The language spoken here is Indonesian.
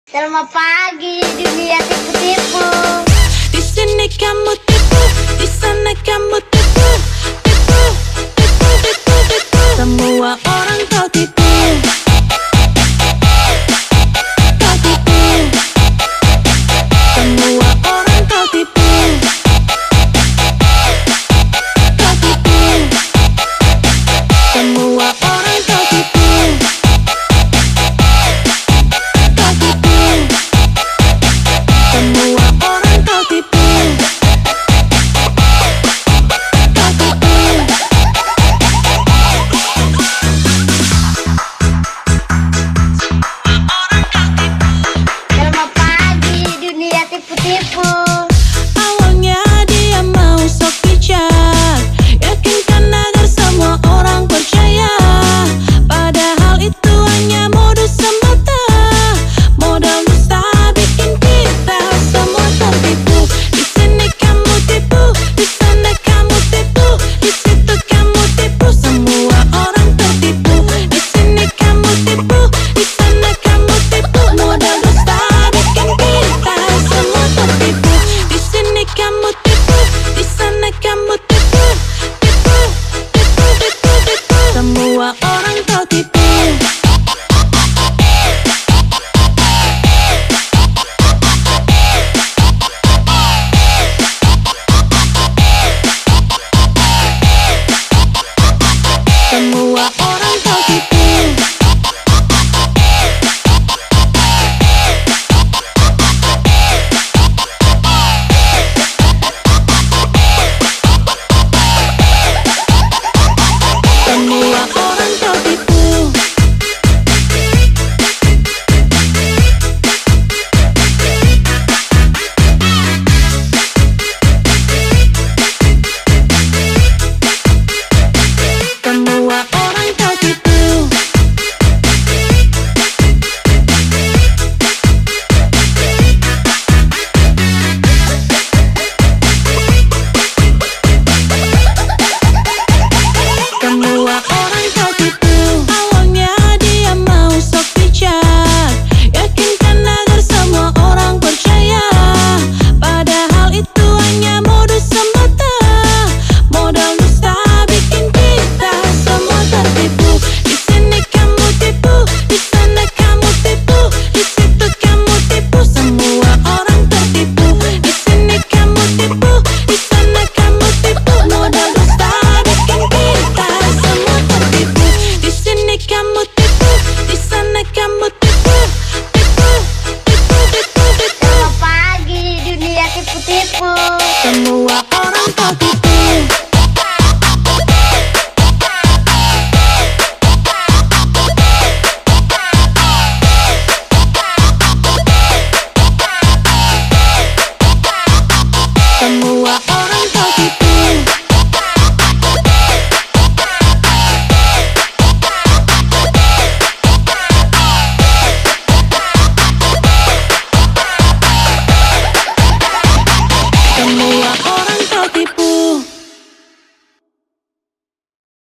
Selamat pagi dunia tipu-tipu. Di sini kamu tipu, di sana kamu tipu, tipu, tipu, tipu, tipu. Semua orang kau tipu, kau tipu. Semua orang kau tipu, kau tipu. Semua orang kau tipu, kau tipu. Semua orang kau tipu, kau tipu. Selamat pagi dunia tipu-tipu. Awalnya dia mau sok bijak, yakinkan agar semua orang percaya. Padahal itu hanya modus semata, modal dusta bikin kita semua tertipu. Di sini kamu tipu, di sana kamu tipu, di situ kamu tipu, semua orang tertipu. Di sini kamu tipu, di sana kamu tipu, modal dusta bikin kita semua tertipu. Di sini kamu tipu, di sana kamu tipu, tipu, tipu, tipu, tipu. Semua orang